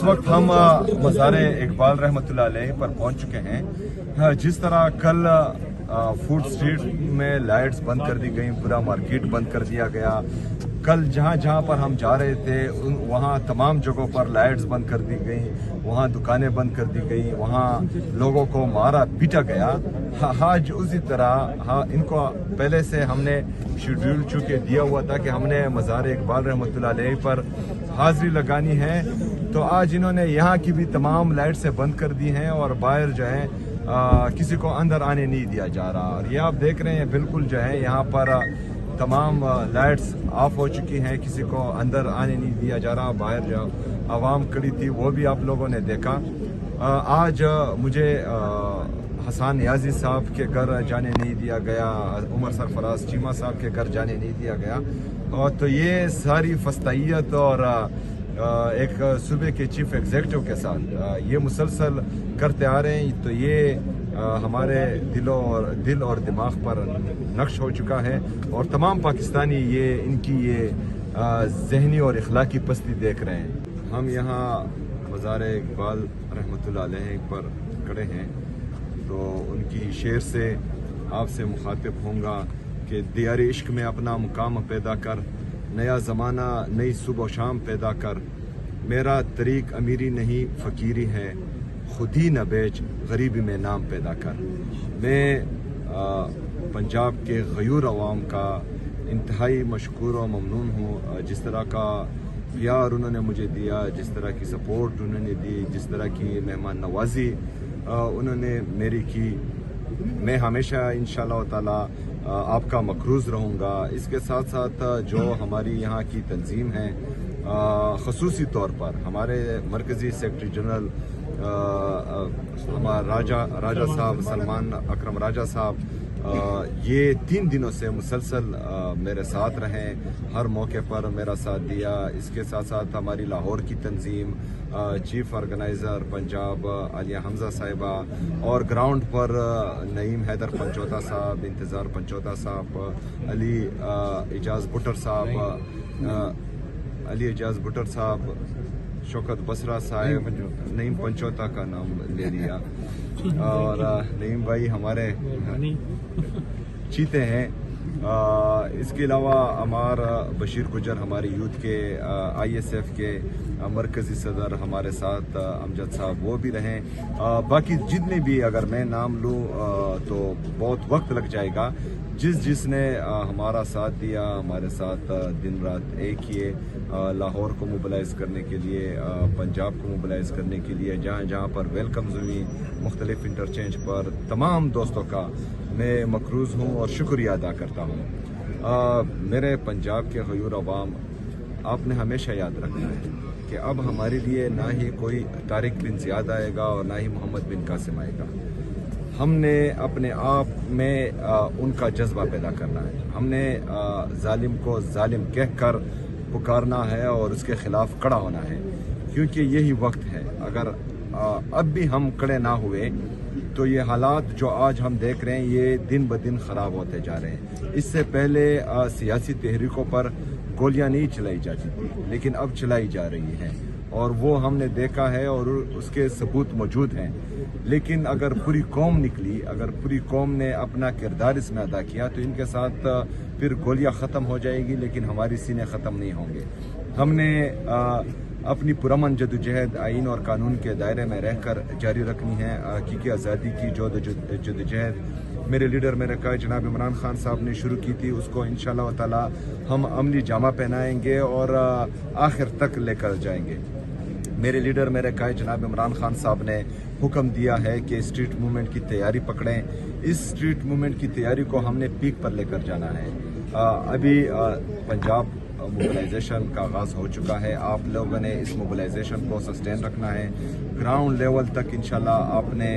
इस वक्त हम मज़ार इकबाल रहमतुल्लाह अलैह पर पहुंच चुके हैं। जिस तरह कल फूड स्ट्रीट में लाइट्स बंद कर दी गई, पूरा मार्केट बंद कर दिया गया, कल जहां जहां पर हम जा रहे थे वहां तमाम जगहों पर लाइट्स बंद कर दी गई, वहां दुकानें बंद कर दी गई, वहां लोगों को मारा पीटा गया। आज उसी तरह इनको पहले से हमने शेड्यूल चूँकि दिया हुआ था कि हमने मज़ार इकबाल रहमतुल्लाह अलैह पर हाजिरी लगानी है, तो आज इन्होंने यहाँ की भी तमाम लाइट से बंद कर दी हैं और बाहर जो है किसी को अंदर आने नहीं दिया जा रहा। और ये आप देख रहे हैं बिल्कुल जो है यहाँ पर तमाम लाइट्स ऑफ हो चुकी हैं, किसी को अंदर आने नहीं दिया जा रहा। बाहर जो आवाम खड़ी थी वो भी आप लोगों ने देखा। आज मुझे हसन नियाजी साहब के घर जाने नहीं दिया गया, उमर सरफराज चीमा साहब के घर जाने नहीं दिया गया। और तो ये सारी फस्तायत और एक सूबे के चीफ एग्जीक्यूटिव के साथ ये मुसलसल करते आ रहे हैं, तो ये हमारे दिल और दिमाग पर नक्श हो चुका है। और तमाम पाकिस्तानी ये इनकी ये जहनी और इखलाकी पस्ती देख रहे हैं। हम यहाँ मज़ार इकबाल रहमतुल्लाह अलैह पर खड़े हैं, तो उनकी शेर से आपसे मुखातिब होऊंगा कि दियारे इश्क में अपना मुकाम पैदा कर, नया ज़माना नई सुबह शाम पैदा कर, मेरा तरीक अमीरी नहीं फ़कीरी है, खुद ही न बेच गरीबी में नाम पैदा कर। मैं पंजाब के गयूर अवाम का इंतहाई मशकूर और ममनून हूँ। जिस तरह का प्यार उन्होंने मुझे दिया, जिस तरह की सपोर्ट उन्होंने दी, जिस तरह की मेहमान नवाजी उन्होंने मेरी की, मैं हमेशा इंशाअल्लाह ताला आपका मकरूज़ रहूँगा। इसके साथ साथ जो हमारी यहाँ की तंजीम है, ख़ुसूसी तौर पर हमारे मरकज़ी सेक्रेटरी जनरल हमारा राजा साहब, सलमान अकरम राजा साहब, ये 3 दिनों से मुसलसल मेरे साथ रहे, हर मौके पर मेरा साथ दिया। इसके साथ साथ हमारी लाहौर की तंजीम, चीफ ऑर्गेनाइज़र पंजाब आलिया हमजा साहिबा, और ग्राउंड पर नईम हैदर पंचोता साहब, इंतज़ार पंचोता साहब, अली एजाज भुट्टर साहब, शौकत बसरा साहब, नईम पंचोता का नाम ले लिया, और नईम भाई हमारे चीते हैं। इसके अलावा अमार बशीर गुजर हमारे यूथ के ISF के मरकज़ी सदर हमारे साथ, अमजद साहब वो भी रहें। बाकी जितने भी अगर मैं नाम लूँ तो बहुत वक्त लग जाएगा। जिसने हमारा साथ दिया, हमारे साथ दिन रात एक किए, लाहौर को मोबिलाइज़ करने के लिए, पंजाब को मोबिलाइज़ करने के लिए, जहाँ जहाँ पर वेलकम्स हुई मुख्तलिफ इंटरचेंज पर, तमाम दोस्तों का मैं मकरूज़ हूँ और शुक्रिया अदा करता हूँ। मेरे पंजाब के गयूर अवाम, आपने हमेशा याद रखना है कि अब हमारे लिए ना ही कोई तारिक बिन ज़ियाद आएगा और ना ही मोहम्मद बिन कासिम आएगा। हमने अपने आप में उनका जज्बा पैदा करना है। हमने जालिम को जालिम कहकर पुकारना है और उसके खिलाफ खड़ा होना है, क्योंकि यही वक्त है। अगर अब भी हम खड़े ना हुए तो ये हालात जो आज हम देख रहे हैं ये दिन ब दिन ख़राब होते जा रहे हैं। इससे पहले सियासी तहरीकों पर गोलियां नहीं चलाई जाती थी, लेकिन अब चलाई जा रही हैं, और वो हमने देखा है और उसके सबूत मौजूद हैं। लेकिन अगर पूरी कौम निकली, अगर पूरी कौम ने अपना किरदार इसमें अदा किया, तो इनके साथ फिर गोलियां ख़त्म हो जाएगी, लेकिन हमारी सीने ख़त्म नहीं होंगे। हमने अपनी पुरअमन जदोजहद आइन और कानून के दायरे में रहकर जारी रखनी है। हकीकी आज़ादी की जदोजहद मेरे लीडर मेरे कायद जनाब इमरान खान साहब ने शुरू की थी, उसको इंशाअल्लाह ताला हम अमली जामा पहनाएंगे और आखिर तक लेकर जाएंगे। मेरे लीडर मेरे कायद जनाब इमरान खान साहब ने हुक्म दिया है कि स्ट्रीट मूवमेंट की तैयारी पकड़ें। इस स्ट्रीट मूवमेंट की तैयारी को हमने पीक पर लेकर जाना है। अभी पंजाब मोबिलाइजेशन का आगाज़ हो चुका है। आप लोगों ने इस मोबिलाइजेशन को सस्टेन रखना है। ग्राउंड लेवल तक इंशाल्लाह आपने,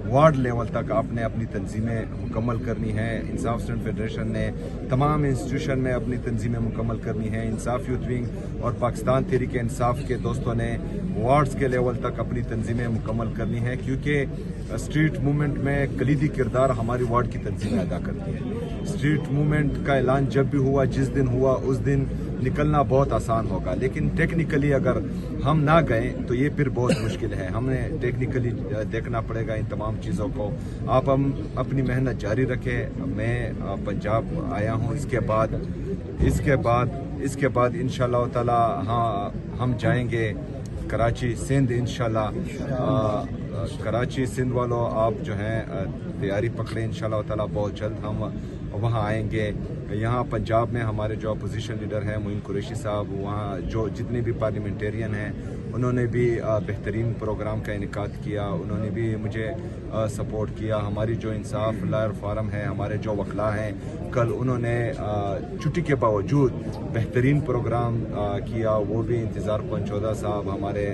वार्ड लेवल तक आपने अपनी तंजीमें मुकम्मल करनी है। इंसाफ स्टूडेंट फेडरेशन ने तमाम इंस्टीट्यूशन में अपनी तंजीमें मुकम्मल करनी है। इंसाफ यूथ विंग और पाकिस्तान तहरीक इंसाफ के दोस्तों ने वार्ड्स के लेवल तक अपनी तंजीमें मुकम्मल करनी है, क्योंकि स्ट्रीट मूवमेंट में कलीदी किरदार हमारी वार्ड की तंजीमें अदा करती है। स्ट्रीट मूवमेंट का ऐलान जब भी हुआ, जिस दिन हुआ, उस दिन निकलना बहुत आसान होगा, लेकिन टेक्निकली अगर हम ना गए तो ये फिर बहुत मुश्किल है। हमें टेक्निकली देखना पड़ेगा इन तमाम चीज़ों को। आप हम अपनी मेहनत जारी रखें। मैं पंजाब आया हूँ, इसके बाद इंशाल्लाह ताला हाँ हम जाएंगे कराची सिंध इंशाल्लाह। कराची सिंध वालों आप जो हैं तैयारी पकड़े, इंशाल्लाह ताला बहुत जल्द हम वहाँ आएंगे। यहाँ पंजाब में हमारे जो अपोजिशन लीडर हैं मोइन कुरैशी साहब, वहाँ जो जितने भी पार्लियामेंटेरियन हैं उन्होंने भी बेहतरीन प्रोग्राम का इनेकाद किया, उन्होंने भी मुझे सपोर्ट किया। हमारी जो इंसाफ लॉयर फारम है, हमारे जो वकला हैं, कल उन्होंने छुट्टी के बावजूद बेहतरीन प्रोग्राम किया। वो भी इंतज़ार पंचौदा साहब, हमारे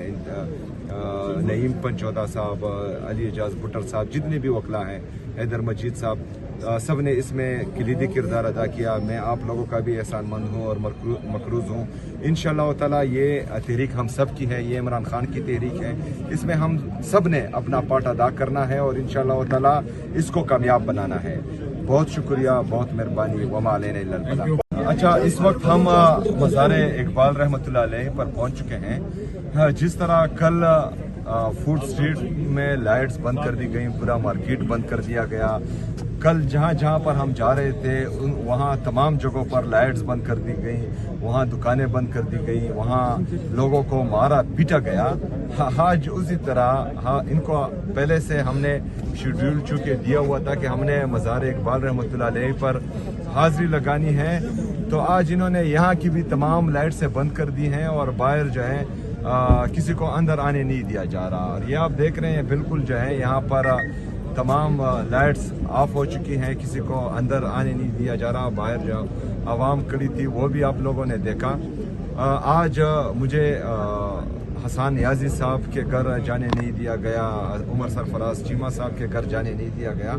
नईम पंचौदा साहब, अली एजाज भुट्टर साहब, जितने भी वकला हैं, हैदर मजीद साहब, सब ने इसमें कलीदी किरदार अदा किया। मैं आप लोगों का भी एहसानमंद हूँ और मकरूज़ हूँ। इंशाअल्लाह ताला ये तहरीक हम सब की है, ये इमरान खान की तहरीक है। इसमें हम सब ने अपना पार्ट अदा करना है और इंशाअल्लाह ताला इसको कामयाब बनाना है। बहुत शुक्रिया, बहुत मेहरबानी। वमा अलैना इल्ला अल बलाग। अच्छा, इस वक्त हम मज़ार इकबाल रहमतुल्लाह अलैह पर पहुँच चुके हैं। जिस तरह कल फूड स्ट्रीट में लाइट्स बंद कर दी गई, पूरा मार्केट बंद कर दिया गया। कल जहाँ पर हम जा रहे थे वहाँ तमाम जगहों पर लाइट्स बंद कर दी गई, वहाँ दुकानें बंद कर दी गई, वहाँ लोगों को मारा पीटा गया। आज उसी तरह इनको पहले से हमने शेड्यूल चूँकि दिया हुआ था कि हमने मज़ार इकबाल रहमतुल्लाह अलैह पर हाज़िरी लगानी है, तो आज इन्होंने यहाँ की भी तमाम लाइट से बंद कर दी हैं और बाहर जो है किसी को अंदर आने नहीं दिया जा रहा। और ये आप देख रहे हैं बिल्कुल जो है यहाँ पर तमाम लाइट्स ऑफ हो चुकी हैं, किसी को अंदर आने नहीं दिया जा रहा। बाहर जो आवाम खड़ी थी वो भी आप लोगों ने देखा। आज मुझे हसन नियाजी साहब के घर जाने नहीं दिया गया, उमर सरफराज चीमा साहब के घर जाने नहीं दिया गया।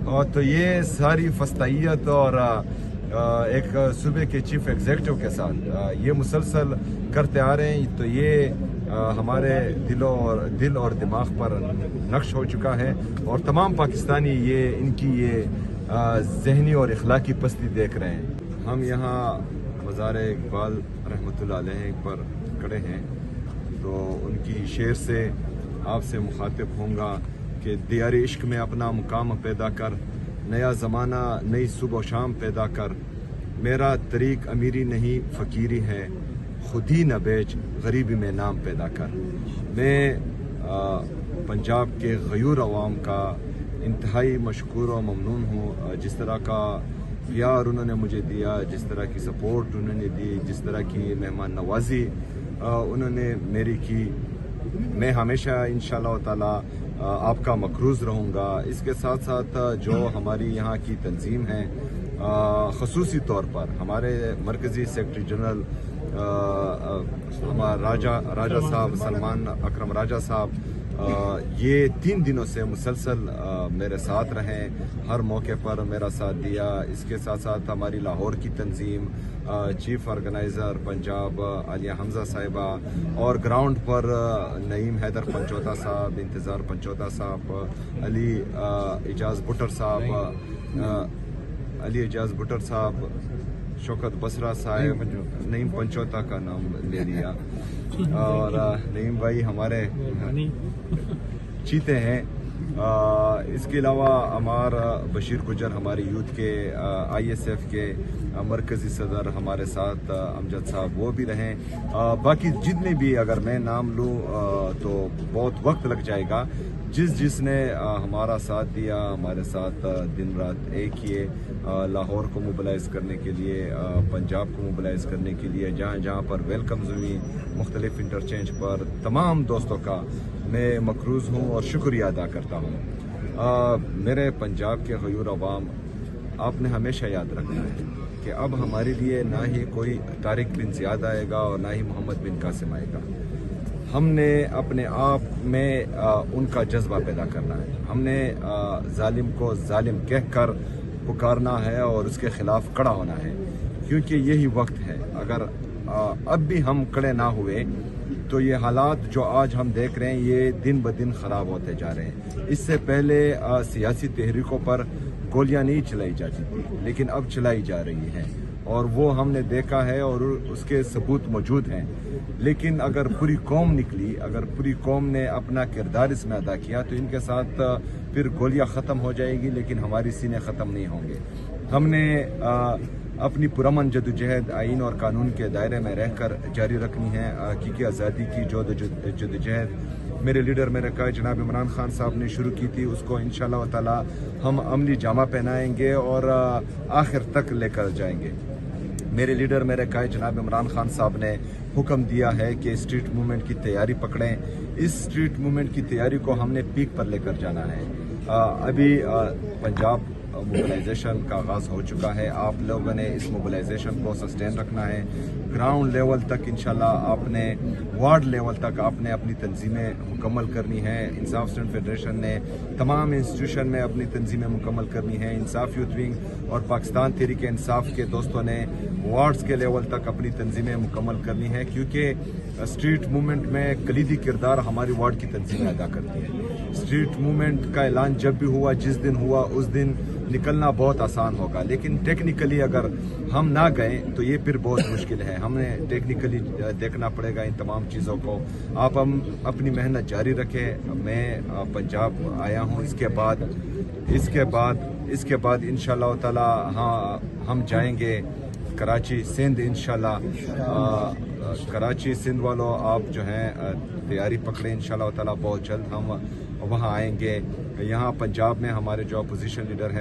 और तो ये सारी फस्तायत और एक सूबे के चीफ एग्जीक्यूटिव के साथ ये मुसलसल करते आ रहे हैं, तो ये हमारे दिल और दिमाग पर नक्श हो चुका है। और तमाम पाकिस्तानी ये इनकी ये ज़हनी और इखलाकी पस्ती देख रहे हैं। हम यहाँ मज़ार इकबाल रहमतुल्लाह अलैह पर खड़े हैं, तो उनकी शेर से आपसे मुखातिब होऊंगा कि दियार इश्क में अपना मुकाम पैदा कर, नया ज़माना नई सुबह शाम पैदा कर, मेरा तरीक अमीरी नहीं फ़कीरी है, खुद ही न बेच गरीबी में नाम पैदा कर। मैं पंजाब के गयूर अवाम का इंतहाई मशकूर और ममनून हूँ। जिस तरह का प्यार उन्होंने मुझे दिया, जिस तरह की सपोर्ट उन्होंने दी, जिस तरह की मेहमान नवाजी उन्होंने मेरी की, मैं हमेशा इंशाअल्लाह ताला आपका मकरूज़ रहूँगा। इसके साथ साथ जो हमारी यहाँ की तंजीम है, ख़ुसूसी तौर पर हमारे मरकज़ी सेक्रेटरी जनरल हमारा राजा साहब, सलमान अकरम राजा साहब, ये 3 दिनों से मुसलसल मेरे साथ रहे, हर मौके पर मेरा साथ दिया। इसके साथ साथ हमारी लाहौर की तंजीम, चीफ ऑर्गेनाइज़र पंजाब आलिया हमजा साहिबा, और ग्राउंड पर नईम हैदर पंचौदा साहब, इंतज़ार पंचौदा साहब, अली एजाज भुट्टर साहब, शौकत बसरा साहब, नईम पंचौता का नाम ले लिया, और नईम भाई हमारे चीते हैं। इसके अलावा अमार बशीर गुजर हमारे यूथ के ISF के मरकज़ी सदर हमारे साथ अमजद साहब वो भी रहें। बाकी जितने भी अगर मैं नाम लूँ तो बहुत वक्त लग जाएगा। जिसने हमारा साथ दिया, हमारे साथ दिन रात एक किए, लाहौर को मोबिलाइज़ करने के लिए, पंजाब को मोबिलाइज़ करने के लिए, जहाँ पर वेलकम्स हुई मुख्तलिफ इंटरचेंज पर, तमाम दोस्तों का मैं मकरूज़ हूँ और शुक्रिया अदा करता हूँ। मेरे पंजाब के गयूर अवाम, आपने हमेशा याद रखना है कि अब हमारे लिए ना ही कोई तारिक बिन ज़ियाद आएगा और ना ही मोहम्मद बिन कासिम आएगा। हमने अपने आप में उनका जज्बा पैदा करना है। हमने जालिम को जालिम कहकर पुकारना है और उसके ख़िलाफ़ खड़ा होना है, क्योंकि यही वक्त है। अगर अब भी हम खड़े ना हुए तो ये हालात जो आज हम देख रहे हैं ये दिन ब दिन ख़राब होते जा रहे हैं। इससे पहले सियासी तहरीकों पर गोलियां नहीं चलाई जाती थी, लेकिन अब चलाई जा रही हैं اور وہ ہم نے دیکھا ہے اور اس کے ثبوت موجود ہیں. لیکن اگر پوری قوم نکلی, اگر پوری قوم نے اپنا کردار اس میں ادا کیا تو ان کے ساتھ پھر گولیاں ختم ہو جائے گی, لیکن ہماری سینے ختم نہیں ہوں گے. ہم نے اپنی پرامن جدوجہد آئین اور قانون کے دائرے میں رہ کر جاری رکھنی ہے. حقیقی آزادی کی جدوجہد میرے لیڈر میرے قائد جناب عمران خان صاحب نے شروع کی تھی, اس کو انشاءاللہ تعالی ہم عملی جامہ پہنائیں گے اور آخر تک لے کر جائیں گے. میرے لیڈر میرے قائد جناب عمران خان صاحب نے حکم دیا ہے کہ اسٹریٹ موومنٹ کی تیاری پکڑیں. اس اسٹریٹ موومنٹ کی تیاری کو ہم نے پیک پر لے کر جانا ہے. ابھی پنجاب موبلائزیشن کا آغاز ہو چکا ہے. آپ لوگوں نے اس موبلائزیشن کو سسٹین رکھنا ہے. گراؤنڈ لیول تک انشاءاللہ آپ نے, وارڈ لیول تک آپ نے اپنی تنظیمیں مکمل کرنی ہے. انصاف اسٹوڈنٹ فیڈریشن نے تمام انسٹیٹیوشن میں اپنی تنظیمیں مکمل کرنی ہے. انصاف یوتھ ونگ اور پاکستان تحریک انصاف کے دوستوں نے وارڈز کے لیول تک اپنی تنظیمیں مکمل کرنی ہے, کیونکہ اسٹریٹ موومنٹ میں کلیدی کردار ہماری وارڈ کی تنظیمیں ادا کرتی ہیں. اسٹریٹ موومنٹ کا اعلان جب بھی ہوا, جس دن ہوا, اس دن نکلنا بہت آسان ہوگا, لیکن ٹیکنیکلی اگر ہم نہ گئے تو یہ پھر بہت مشکل ہے. ہمیں ٹیکنیکلی دیکھنا پڑے گا ان تمام چیزوں کو. آپ ہم اپنی محنت جاری رکھیں. میں پنجاب آیا ہوں, اس کے بعد انشاءاللہ تعالی ہم جائیں گے کراچی, سندھ انشاءاللہ. کراچی سندھ والوں آپ جو ہیں تیاری پکڑیں, انشاءاللہ تعالی بہت جلد ہم وہاں آئیں گے. یہاں پنجاب میں ہمارے جو اپوزیشن لیڈر ہیں